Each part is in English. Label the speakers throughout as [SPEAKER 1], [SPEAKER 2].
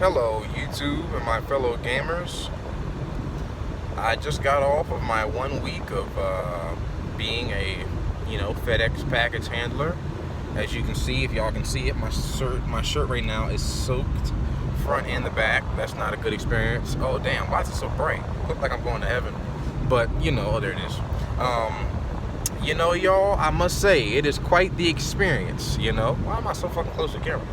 [SPEAKER 1] Hello, YouTube and my fellow gamers. I just got off of my 1 week of being a, FedEx package handler. As you can see, if y'all can see it, my shirt right now is soaked front and the back. That's not a good experience. Oh damn, why is it so bright? Look like I'm going to heaven. But oh, there it is. Y'all, I must say it is quite the experience. Why am I so fucking close to the camera?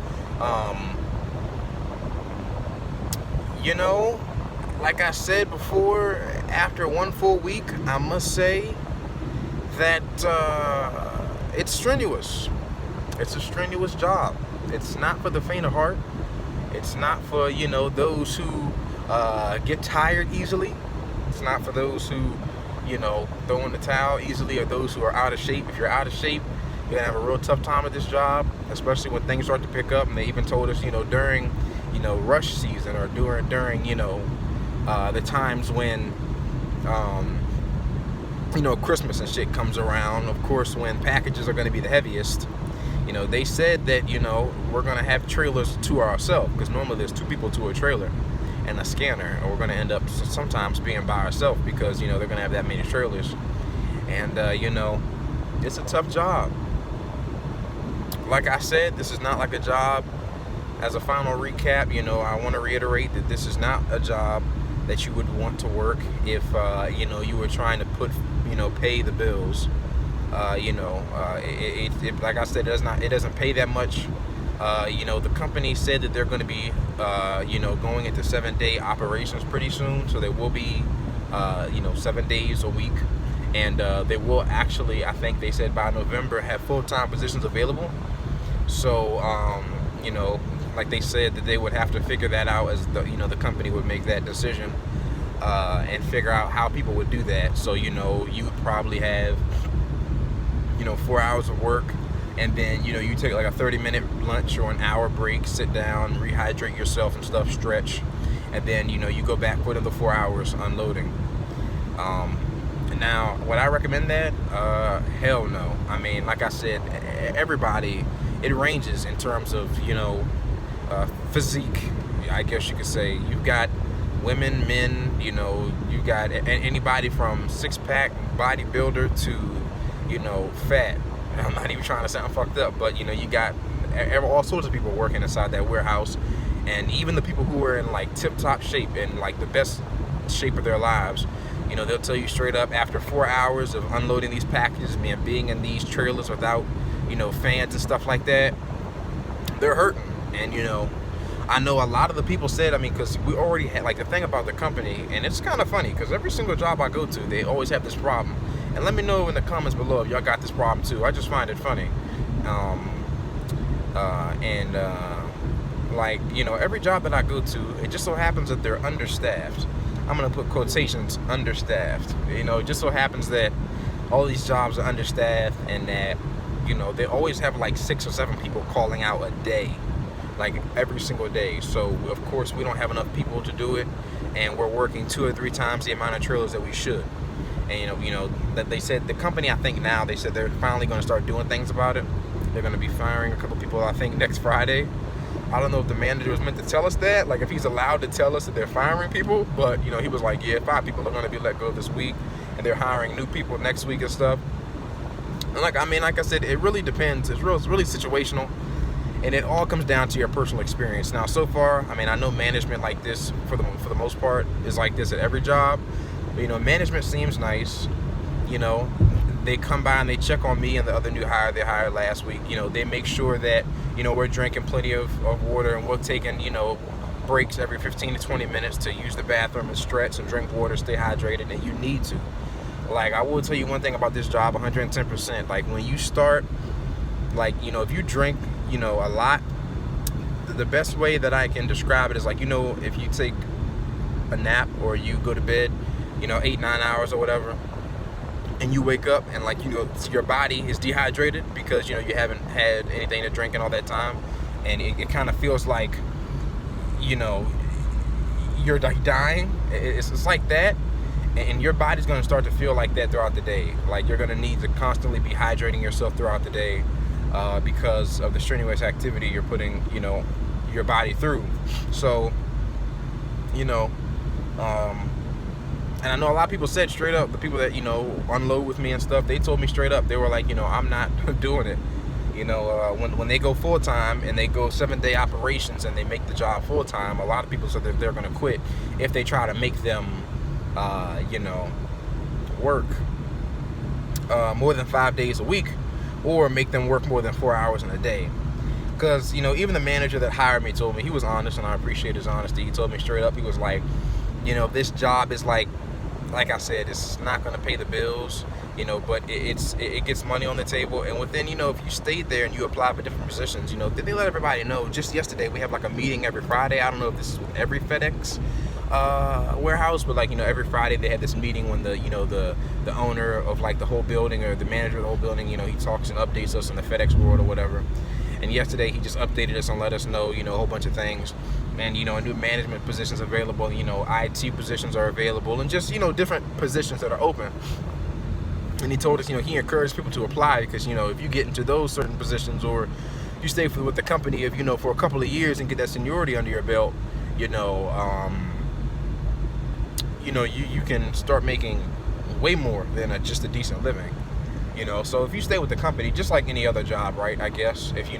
[SPEAKER 1] Like I said before, after 1 full week, I must say that it's strenuous. It's a strenuous job. It's not for the faint of heart. It's not for, those who get tired easily. It's not for those who, throw in the towel easily, or those who are out of shape. If you're out of shape, you're gonna have a real tough time at this job, especially when things start to pick up. And they even told us, during rush season, or during the times when Christmas and shit comes around, of course, when packages are going to be the heaviest. They said that we're going to have trailers to ourselves, because normally there's 2 people to a trailer and a scanner, and we're going to end up sometimes being by ourselves, because they're going to have that many trailers. And it's a tough job. Like I said, this is not like a job. As a final recap, I want to reiterate that this is not a job that you would want to work if, you were trying to pay the bills. Like I said, it doesn't pay that much. The company said that they're going to be, going into 7-day operations pretty soon. So there will be, 7 days a week. And they will actually, I think they said by November, have full-time positions available. So, like they said that they would have to figure that out, as the company would make that decision and figure out how people would do that. So you would probably have 4 hours of work, and then you take like a 30-minute lunch or an hour break, sit down, rehydrate yourself and stuff, stretch, and then you go back for another 4 hours unloading. Now, would I recommend that? Hell no. I mean, like I said, everybody, it ranges in terms of physique, I guess you could say. You've got women, men, you got anybody from 6-pack bodybuilder to fat. I'm not even trying to sound fucked up, but you got all sorts of people working inside that warehouse. And even the people who are in like tip-top shape and like the best shape of their lives, they'll tell you straight up, after 4 hours of unloading these packages, man, being in these trailers without fans and stuff like that, they're hurting. And I know a lot of the people said, because we already had, like, the thing about the company, and it's kind of funny, because every single job I go to, they always have this problem. And let me know in the comments below if y'all got this problem too. I just find it funny. Every job that I go to, it just so happens that they're understaffed. I'm gonna put quotations, understaffed. It just so happens that all these jobs are understaffed, and that they always have like 6 or 7 people calling out a day, like every single day. So of course we don't have enough people to do it, and we're working 2 or 3 times the amount of trailers that we should. And that they said, the company, I think now, they said they're finally going to start doing things about it. They're going to be firing a couple people, I think, next Friday. I don't know if the manager was meant to tell us that, like if he's allowed to tell us that they're firing people, but he was like, yeah, 5 people are going to be let go this week, and they're hiring new people next week and stuff. And like I said, it really depends. It's really situational, and it all comes down to your personal experience. Now, so far, I know management like this for the most part is like this at every job. But, management seems nice. They come by and they check on me and the other new hire they hired last week. They make sure that we're drinking plenty of water, and we're taking breaks every 15 to 20 minutes to use the bathroom and stretch and drink water, stay hydrated, and you need to. Like, I will tell you one thing about this job, 110%. Like, when you start, like, if you drink, a lot, the best way that I can describe it is like, if you take a nap or you go to bed, 8-9 hours or whatever, and you wake up and like, your body is dehydrated because, you haven't had anything to drink in all that time. And it kind of feels like, you're like dying. It's like that. And your body's going to start to feel like that throughout the day. Like, you're going to need to constantly be hydrating yourself throughout the day because of the strenuous activity you're putting, your body through. So, you know, and I know a lot of people said straight up, the people that, unload with me and stuff, they told me straight up, they were like, I'm not doing it. When they go full time and they go 7-day operations and they make the job full time, a lot of people said that they're going to quit if they try to make them, work more than 5 days a week, or make them work more than 4 hours in a day. Because, even the manager that hired me told me, he was honest, and I appreciate his honesty. He told me straight up, he was like, this job is like I said, it's not going to pay the bills, but it gets money on the table. And within, if you stayed there and you apply for different positions, they let everybody know. Just yesterday, we have like a meeting every Friday. I don't know if this is with every FedEx warehouse, but every Friday they had this meeting when the owner of like the whole building, or the manager of the whole building, he talks and updates us in the FedEx world or whatever. And yesterday he just updated us and let us know, a whole bunch of things. And, new management positions available, IT positions are available, and just, different positions that are open. And he told us, he encouraged people to apply because, if you get into those certain positions, or you stay with the company for a couple of years and get that seniority under your belt, you can start making way more than just a decent living. So if you stay with the company, just like any other job, right? I guess if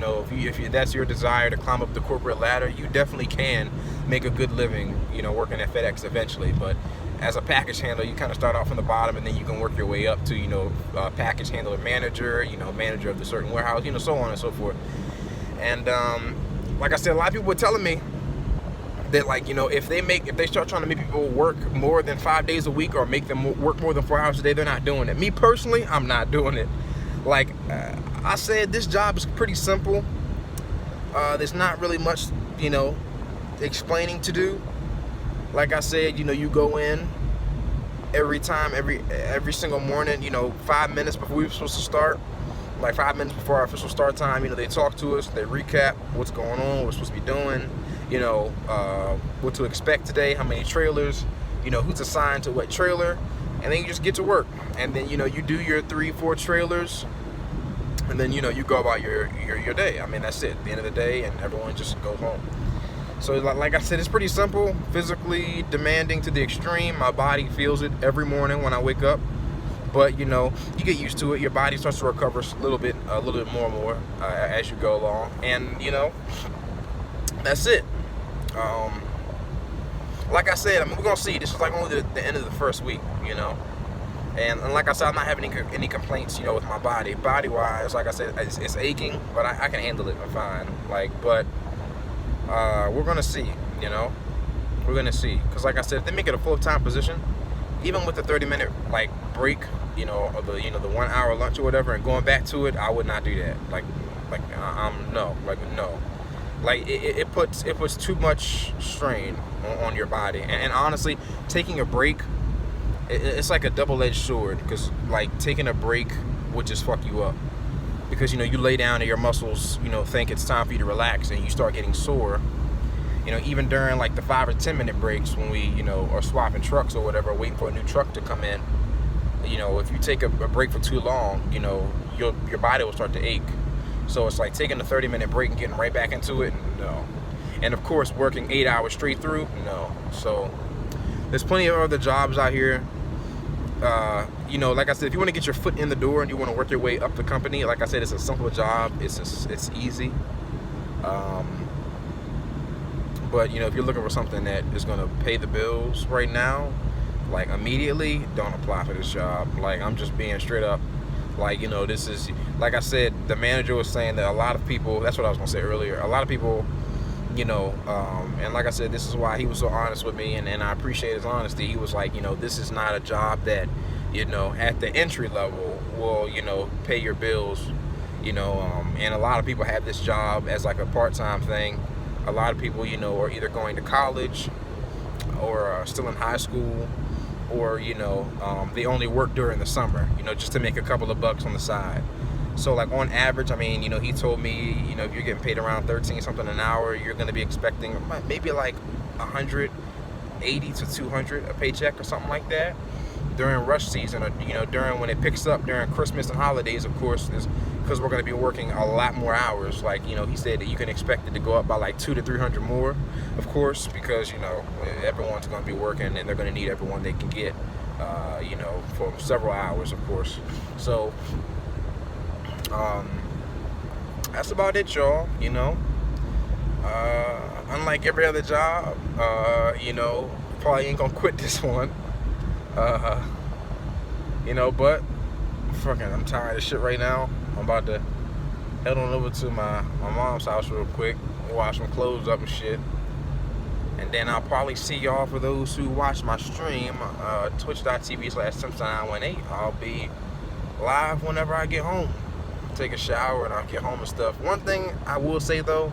[SPEAKER 1] that's your desire to climb up the corporate ladder, you definitely can make a good living, working at FedEx eventually. But as a package handler, you kind of start off from the bottom, and then you can work your way up to, package handler manager, manager of the certain warehouse, so on and so forth. And like I said, a lot of people were telling me that, like, if they start trying to make people work more than 5 days a week, or make them work more than 4 hours a day, they're not doing it. Me personally, I'm not doing it. Like I said, this job is pretty simple. There's not really much, explaining to do. Like I said, you go in every single morning, 5 minutes before we were supposed to start. Like 5 minutes before our official start time, they talk to us, they recap what's going on, what we're supposed to be doing, what to expect today, how many trailers, who's assigned to what trailer, and then you just get to work. And then, you do your 3-4 trailers, and then, you go about your day. I mean, that's it, at the end of the day, and everyone just goes home. So like I said, it's pretty simple, physically demanding to the extreme. My body feels it every morning when I wake up. But, you get used to it. Your body starts to recover a little bit more and more as you go along. And, that's it. Like I said, we're going to see. This is like only the end of the first week, And like I said, I'm not having any complaints, with my body. Body-wise, like I said, it's aching, but I can handle it. I'm fine. But we're going to see, We're going to see. Because like I said, if they make it a full-time position, even with the 30-minute, break, or the 1 hour lunch or whatever, and going back to it, I would not do that. No. It puts too much strain on your body. And honestly, taking a break, it's like a double-edged sword, because taking a break would just fuck you up, because you lay down and your muscles think it's time for you to relax, and you start getting sore. Even during the 5 or 10 minute breaks when we are swapping trucks or whatever, waiting for a new truck to come in, if you take a break for too long, your body will start to ache. So it's like taking a 30-minute break and getting right back into it, no. And of course, working 8 hours straight through, no. So there's plenty of other jobs out here. Like I said, if you want to get your foot in the door and you want to work your way up the company, like I said, it's a simple job. It's easy. But if you're looking for something that is going to pay the bills right now, immediately, don't apply for this job. I'm just being straight up. This is, like I said, the manager was saying that a lot of people, that's what I was going to say earlier, a lot of people, and like I said, this is why he was so honest with me, and I appreciate his honesty. He was like, this is not a job that, at the entry level will, pay your bills, and a lot of people have this job as a part-time thing. A lot of people, are either going to college or still in high school, or, they only work during the summer, just to make a couple of bucks on the side. So, on average, he told me, if you're getting paid around 13 something an hour, you're going to be expecting maybe 180 to 200 a paycheck or something like that during rush season, or, during when it picks up during Christmas and holidays. Of course, there's, because we're going to be working a lot more hours. Like, you know, he said that you can expect it to go up by like 200 to 300 more, of course, because, you know, everyone's going to be working and they're going to need everyone they can get, you know, for several hours, of course. So, that's about it, y'all. You know, unlike every other job, you know, probably ain't gonna quit this one. You know, but fucking, I'm tired of shit right now. I'm about to head on over to my mom's house real quick, wash some clothes up and shit, and then I'll probably see y'all, for those who watch my stream, twitch.tv/Simpson918. I'll be live whenever I get home. Take a shower and I'll get home and stuff. One thing I will say though,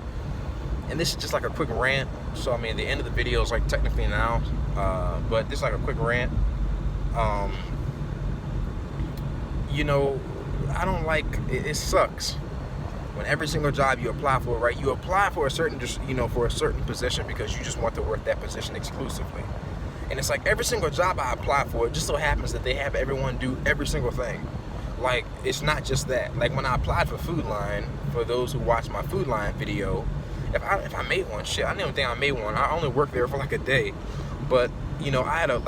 [SPEAKER 1] and this is just like a quick rant, so I mean the end of the video is like technically now, but this is like a quick rant. You know, I don't like it sucks when every single job you apply for, right, you apply for a certain, just, you know, for a certain position because you just want to work that position exclusively. And it's like every single job I apply for, it just so happens that they have everyone do every single thing. Like, it's not just that. Like, when I applied for Food Line, for those who watch my Food Line video, if I made one, shit, I didn't even think I made one. I only worked there for like a day. But, you know, I had a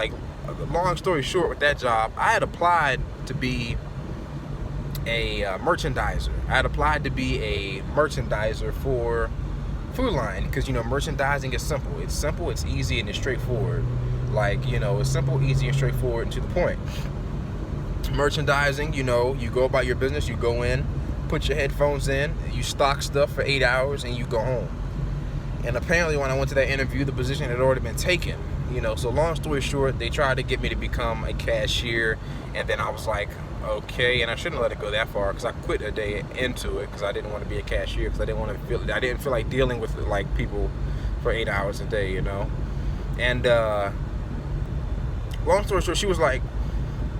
[SPEAKER 1] long story short with that job, I had applied to be a merchandiser. I had applied to be a merchandiser for Food Line because, you know, merchandising is simple. It's simple, it's easy, and it's straightforward. Like, you know, it's simple, easy, and straightforward and to the point. Merchandising, you know, you go about your business, you go in, put your headphones in, you stock stuff for 8 hours, and you go home. And apparently when I went to that interview, the position had already been taken, you know. So long story short, they tried to get me to become a cashier, and then I was like, okay, and I shouldn't let it go that far because I quit a day into it because I didn't want to be a cashier because I didn't feel like dealing with like people for 8 hours a day, you know. And long story short, she was like,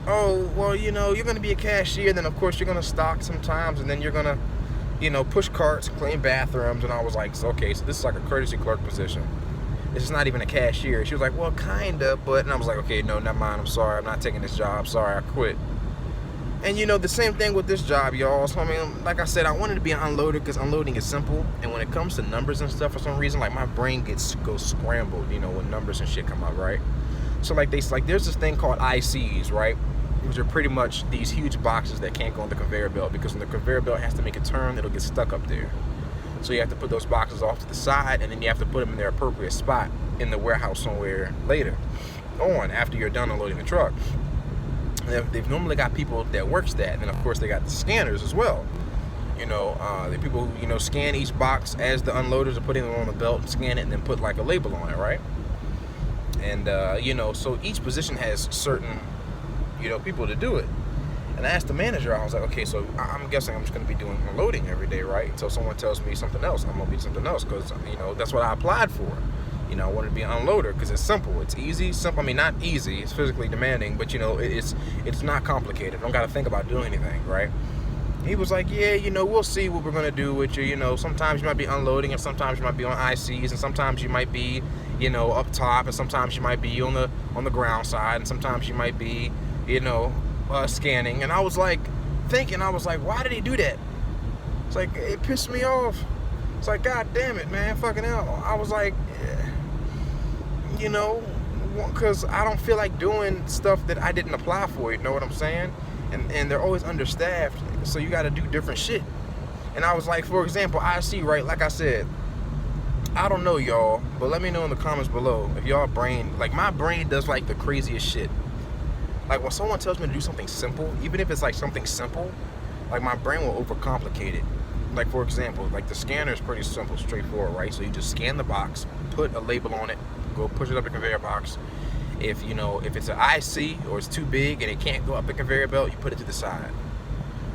[SPEAKER 1] oh, well, you know, you're going to be a cashier, then of course you're going to stock sometimes, and then you're going to, you know, push carts, clean bathrooms. And I was like, okay, so this is like a courtesy clerk position. This is not even a cashier. She was like, well, kind of, but, and I was like, okay, no, never mind, I'm sorry, I'm not taking this job, sorry, I quit. And, you know, the same thing with this job, y'all. So, I mean, like I said, I wanted to be an unloader because unloading is simple, and when it comes to numbers and stuff, for some reason, like, my brain goes scrambled, you know, when numbers and shit come up, right? So, like, there's this thing called ICs, right? Which are pretty much these huge boxes that can't go on the conveyor belt because when the conveyor belt has to make a turn, it'll get stuck up there. So you have to put those boxes off to the side, and then you have to put them in their appropriate spot in the warehouse somewhere later on after you're done unloading the truck. They've normally got people that works that, and then of course they got the scanners as well. You know, the people who, you know, scan each box as the unloaders are putting them on the belt and scan it and then put like a label on it, right? And you know, so each position has certain, you know, people to do it. And I asked the manager, I was like, okay, so I'm guessing I'm just going to be doing unloading every day, right? Until someone tells me something else, I'm going to be something else because, you know, that's what I applied for. You know, I wanted to be an unloader because it's simple, it's easy, simple. I mean, not easy, it's physically demanding, but, you know, it's not complicated. I don't got to think about doing anything, right? He was like, yeah, you know, we'll see what we're going to do with you. You know, sometimes you might be unloading, and sometimes you might be on ICs, and sometimes you might be, you know, up top, and sometimes you might be on the ground side, and sometimes you might be, you know, scanning. And I was like thinking, I was like, why did he do that? It's like, it pissed me off. It's like, god damn it, man, fucking hell. I was like, you know, because I don't feel like doing stuff that I didn't apply for, you know what I'm saying? And they're always understaffed, so you got to do different shit. And I was like, for example, IC, right, like I said, I don't know, y'all, but let me know in the comments below if y'all brain, like my brain does like the craziest shit. Like when someone tells me to do something simple, even if it's like something simple, like my brain will overcomplicate it. Like for example, like the scanner is pretty simple, straightforward, right? So you just scan the box, put a label on it, go push it up the conveyor box. If, you know, if it's an IC or it's too big and it can't go up the conveyor belt, you put it to the side.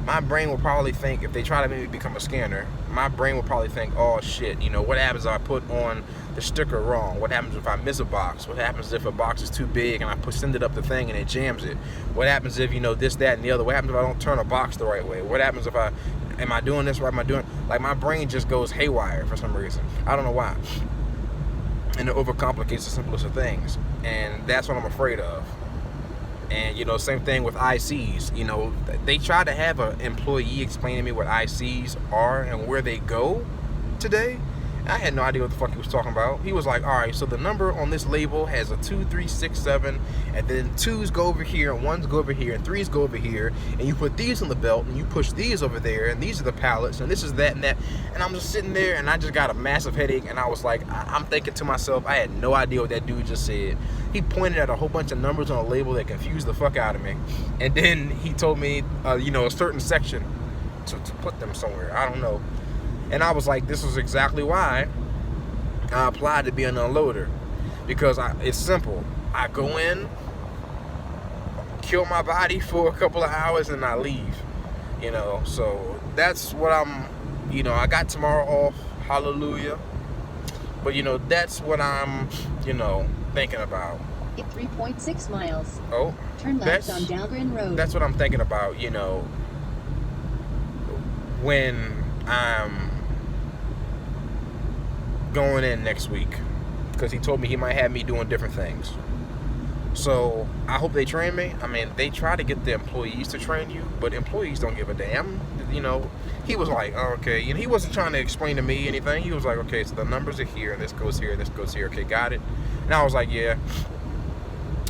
[SPEAKER 1] My brain will probably think, if they try to maybe become a scanner, my brain will probably think, oh shit, you know, what happens if I put on the sticker wrong? What happens if I miss a box? What happens if a box is too big and I send it up the thing and it jams it? What happens if, you know, this, that, and the other? What happens if I don't turn a box the right way? What happens if am I doing this right? Am I doing, like my brain just goes haywire for some reason. I don't know why. And it overcomplicates the simplest of things. And that's what I'm afraid of. And, you know, same thing with ICs. You know, they try to have an employee explain to me what ICs are and where they go today. I had no idea what the fuck he was talking about. He was like, all right, so the number on this label has a 2, 3, 6, 7, and then 2s go over here, and 1s go over here, and 3s go over here, and you put these on the belt, and you push these over there, and these are the pallets, and this is that and that. And I'm just sitting there, and I just got a massive headache, and I was like, I'm thinking to myself, I had no idea what that dude just said. He pointed at a whole bunch of numbers on a label that confused the fuck out of me. And then he told me, you know, a certain section to put them somewhere. I don't know. And I was like, this is exactly why I applied to be an unloader. Because it's simple. I go in, kill my body for a couple of hours, and I leave. You know, so that's what you know, I got tomorrow off. Hallelujah. But, you know, that's what I'm, you know, thinking about.
[SPEAKER 2] 3.6 miles.
[SPEAKER 1] Oh.
[SPEAKER 2] Turn left on Dahlgren Road.
[SPEAKER 1] That's what I'm thinking about, you know, when I'm going in next week, because he told me he might have me doing different things. So I hope they train me. I mean, they try to get the employees to train you, but employees don't give a damn. You know, he was like, oh, okay. You know, he wasn't trying to explain to me anything. He was like, okay, so the numbers are here, and this goes here, this goes here. Okay, got it. And I was like, yeah,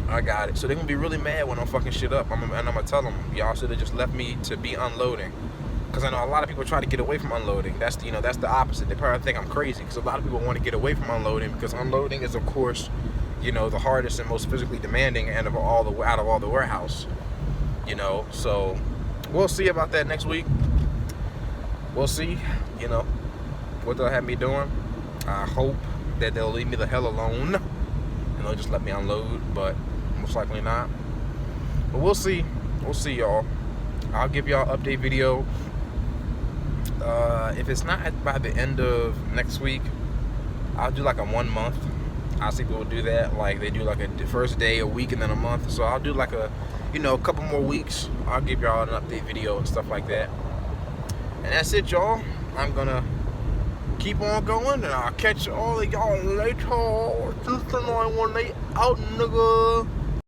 [SPEAKER 1] I got it. So they're gonna be really mad when I'm fucking shit up. And I'm gonna tell them, y'all should have just left me to be unloading. Because I know a lot of people try to get away from unloading. That's, you know, that's the opposite. They probably think I'm crazy, because a lot of people want to get away from unloading, because unloading is, of course, you know, the hardest and most physically demanding out of all the warehouse. You know, so we'll see about that next week. We'll see, you know, what they'll have me doing. I hope that they'll leave me the hell alone and they'll just let me unload, but most likely not. But we'll see. We'll see, y'all. I'll give y'all an update video. If it's not by the end of next week, I'll do like a 1 month. I'll see people do that. Like, they do like a first day, a week, and then a month. So I'll do like a, you know, a couple more weeks. I'll give y'all an update video and stuff like that. And that's it, y'all. I'm gonna keep on going, and I'll catch all of y'all later. 918 out, nigga.